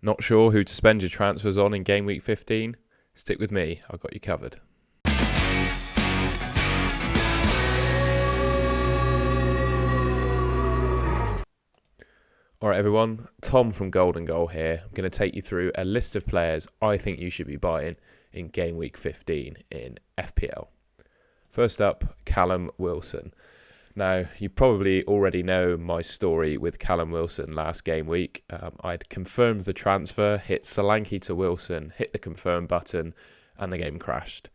Not sure who to spend your transfers on in Game Week 15? Stick with me, I've got you covered. Alright everyone, Tom from Golden Goal here. I'm going to take you through a list of players I think you should be buying in Game Week 15 in FPL. First up, Callum Wilson. Now, you probably already know my story with Callum Wilson last game week. I'd confirmed the transfer, hit Solanke to Wilson, hit the confirm button, and the game crashed.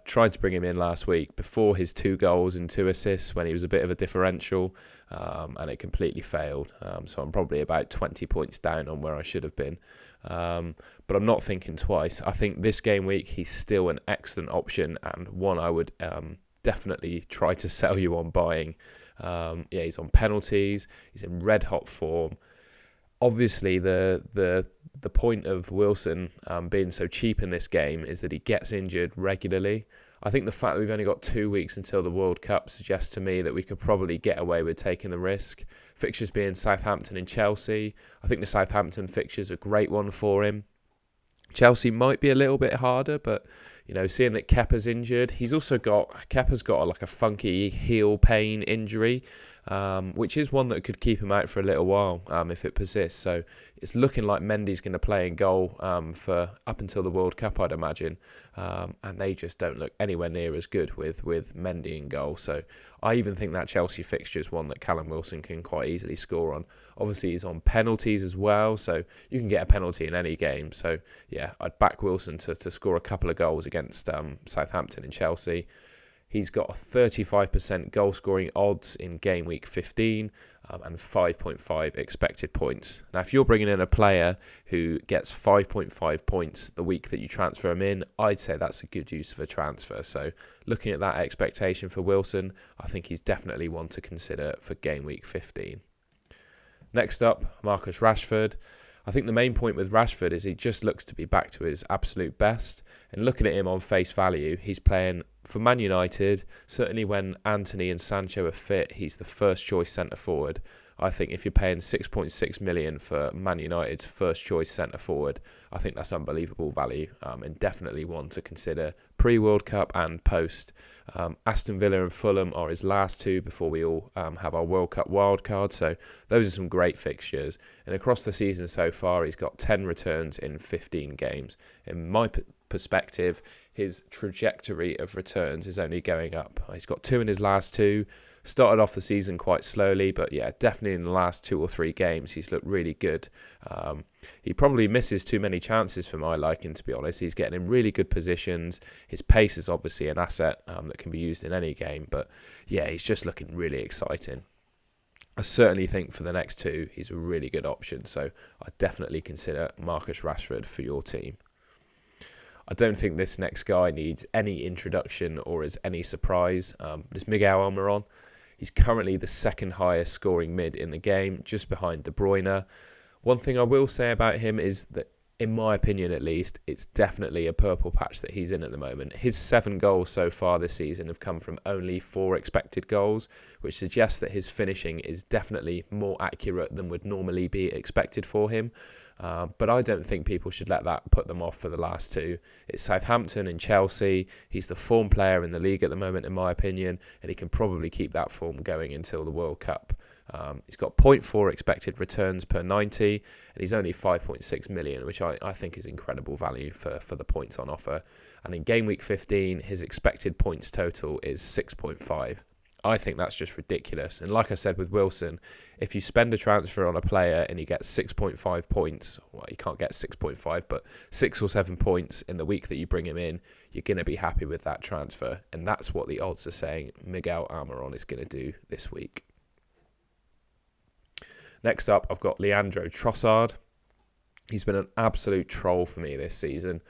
Tried to bring him in last week before his 2 goals and 2 assists when he was a bit of a differential, and it completely failed. So I'm probably about 20 points down on where I should have been. But I'm not thinking twice. I think this game week he's still an excellent option and one I would definitely try to sell you on buying. He's on penalties. He's in red hot form. Obviously, the point of Wilson being so cheap in this game is that he gets injured regularly. I think the fact that we've only got 2 weeks until the World Cup suggests to me that we could probably get away with taking the risk. Fixtures being Southampton and Chelsea. I think the Southampton fixture's a great one for him. Chelsea might be a little bit harder, but seeing that Kepa's injured, Kepa's got like a funky heel pain injury, which is one that could keep him out for a little while if it persists. So it's looking like Mendy's going to play in goal for up until the World Cup, I'd imagine, and they just don't look anywhere near as good with Mendy in goal. So I even think that Chelsea fixture is one that Callum Wilson can quite easily score on. Obviously, he's on penalties as well, so you can get a penalty in any game. So yeah, I'd back Wilson to score a couple of goals against Southampton and Chelsea. He's got a 35% goal scoring odds in game week 15 and 5.5 expected points. Now, if you're bringing in a player who gets 5.5 points the week that you transfer him in, I'd say that's a good use of a transfer. So looking at that expectation for Wilson, I think he's definitely one to consider for game week 15. Next up, Marcus Rashford. I think the main point with Rashford is he just looks to be back to his absolute best. And looking at him on face value, he's playing for Man United. Certainly when Antony and Sancho are fit, he's the first choice centre forward. I think if you're paying 6.6 million for Man United's first choice centre forward, I think that's unbelievable value and definitely one to consider pre-World Cup and post. Aston Villa and Fulham are his last 2 before we all have our World Cup wildcard. So those are some great fixtures. And across the season so far, he's got 10 returns in 15 games. In my perspective, his trajectory of returns is only going up. He's got 2 in his last 2. Started off the season quite slowly, but yeah, definitely in the last 2 or 3 games, he's looked really good. He probably misses too many chances for my liking, to be honest. He's getting in really good positions. His pace is obviously an asset that can be used in any game, but yeah, he's just looking really exciting. I certainly think for the next 2, he's a really good option, so I'd definitely consider Marcus Rashford for your team. I don't think this next guy needs any introduction or is any surprise, but it's Miguel Almiron. He's currently the second highest scoring mid in the game, just behind De Bruyne. One thing I will say about him is that, in my opinion at least, it's definitely a purple patch that he's in at the moment. His 7 goals so far this season have come from only 4 expected goals, which suggests that his finishing is definitely more accurate than would normally be expected for him. But I don't think people should let that put them off for the last 2. It's Southampton and Chelsea. He's the form player in the league at the moment, in my opinion, and he can probably keep that form going until the World Cup. He's got 0.4 expected returns per 90, and he's only 5.6 million, which I think is incredible value for the points on offer. And in game week 15, his expected points total is 6.5. I think that's just ridiculous. And like I said with Wilson, if you spend a transfer on a player and you get 6.5 points, well, you can't get 6.5, but 6 or 7 points in the week that you bring him in, you're going to be happy with that transfer. And that's what the odds are saying Miguel Almiron is going to do this week. Next up, I've got Leandro Trossard. He's been an absolute troll for me this season.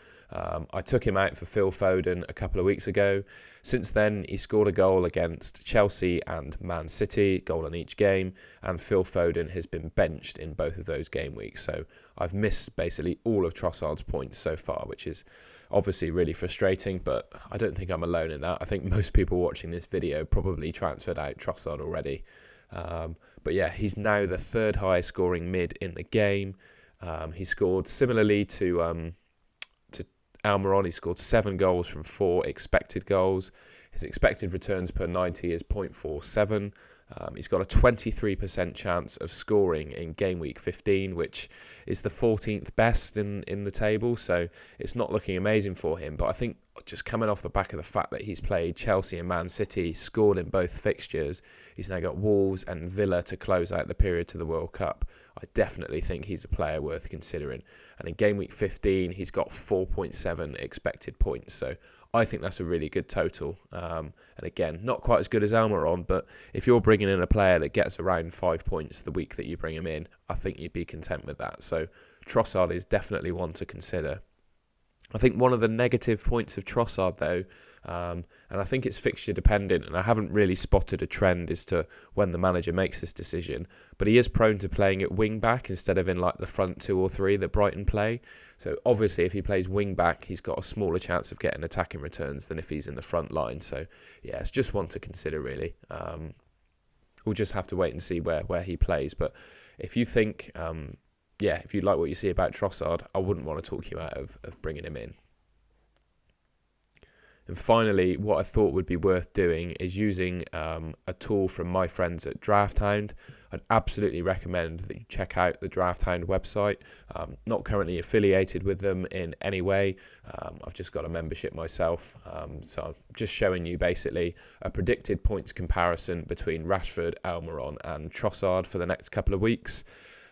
I took him out for Phil Foden a couple of weeks ago. Since then, he scored a goal against Chelsea and Man City, goal in each game, and Phil Foden has been benched in both of those game weeks. So I've missed basically all of Trossard's points so far, which is obviously really frustrating, but I don't think I'm alone in that. I think most people watching this video probably transferred out Trossard already. But yeah, he's now the 3rd highest scoring mid in the game. He scored similarly to Almiron. He scored 7 goals from 4 expected goals. His expected returns per 90 is 0.47. He's got a 23% chance of scoring in game week 15, which is the 14th best in the table. So it's not looking amazing for him. But I think just coming off the back of the fact that he's played Chelsea and Man City, scored in both fixtures, he's now got Wolves and Villa to close out the period to the World Cup. I definitely think he's a player worth considering. And in game week 15, he's got 4.7 expected points. So I think that's a really good total. And again, not quite as good as Almiron, but if you're bringing in a player that gets around 5 points the week that you bring him in, I think you'd be content with that. So Trossard is definitely one to consider. I think one of the negative points of Trossard, though, and I think it's fixture dependent, and I haven't really spotted a trend as to when the manager makes this decision, but he is prone to playing at wing back instead of in like the front 2 or 3 that Brighton play. So obviously if he plays wing back, he's got a smaller chance of getting attacking returns than if he's in the front line. So yeah, it's just one to consider really. We'll just have to wait and see where he plays. But if you think, if you like what you see about Trossard, I wouldn't want to talk you out of bringing him in. And finally, what I thought would be worth doing is using a tool from my friends at DraftHound. I'd absolutely recommend that you check out the DraftHound website. Not currently affiliated with them in any way. I've just got a membership myself. So I'm just showing you basically a predicted points comparison between Rashford, Almiron and Trossard for the next couple of weeks.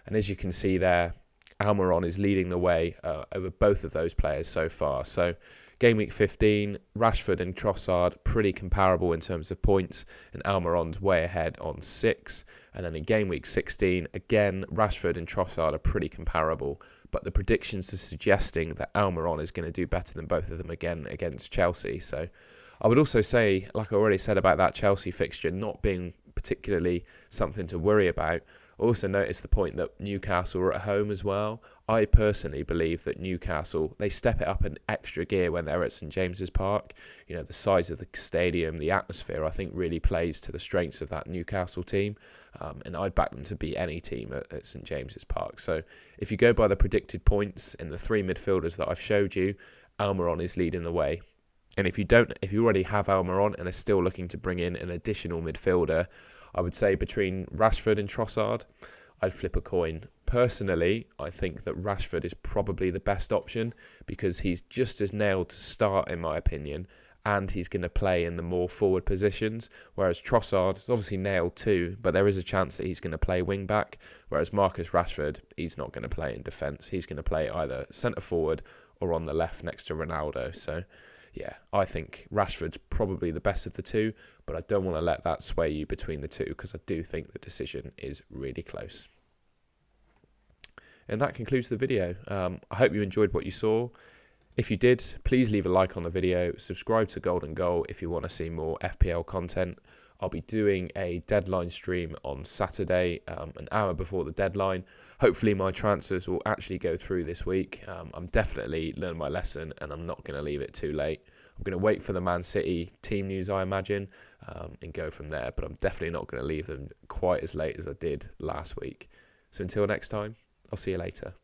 And as you can see there, Almiron is leading the way over both of those players so far. So game week 15, Rashford and Trossard pretty comparable in terms of points, and Almiron's way ahead on 6. And then in game week 16, again, Rashford and Trossard are pretty comparable, but the predictions are suggesting that Almiron is going to do better than both of them again against Chelsea. So I would also say, like I already said about that Chelsea fixture not being particularly something to worry about, also notice the point that Newcastle are at home as well. I personally believe that Newcastle, they step it up an extra gear when they're at St James's Park. You know, the size of the stadium, the atmosphere, I think really plays to the strengths of that Newcastle team. And I'd back them to beat any team at St James's Park. So if you go by the predicted points in the 3 midfielders that I've showed you, Almiron is leading the way. And if you already have Almiron and are still looking to bring in an additional midfielder, I would say between Rashford and Trossard, I'd flip a coin. Personally, I think that Rashford is probably the best option because he's just as nailed to start, in my opinion, and he's going to play in the more forward positions, whereas Trossard is obviously nailed too, but there is a chance that he's going to play wing back, whereas Marcus Rashford, he's not going to play in defence. He's going to play either centre forward or on the left next to Ronaldo. So yeah, I think Rashford's probably the best of the two, but I don't want to let that sway you between the two because I do think the decision is really close. And that concludes the video. I hope you enjoyed what you saw. If you did, please leave a like on the video, subscribe to Golden Goal if you want to see more FPL content. I'll be doing a deadline stream on Saturday, an hour before the deadline. Hopefully my transfers will actually go through this week. I'm definitely learned my lesson and I'm not going to leave it too late. I'm going to wait for the Man City team news, I imagine, and go from there. But I'm definitely not going to leave them quite as late as I did last week. So until next time, I'll see you later.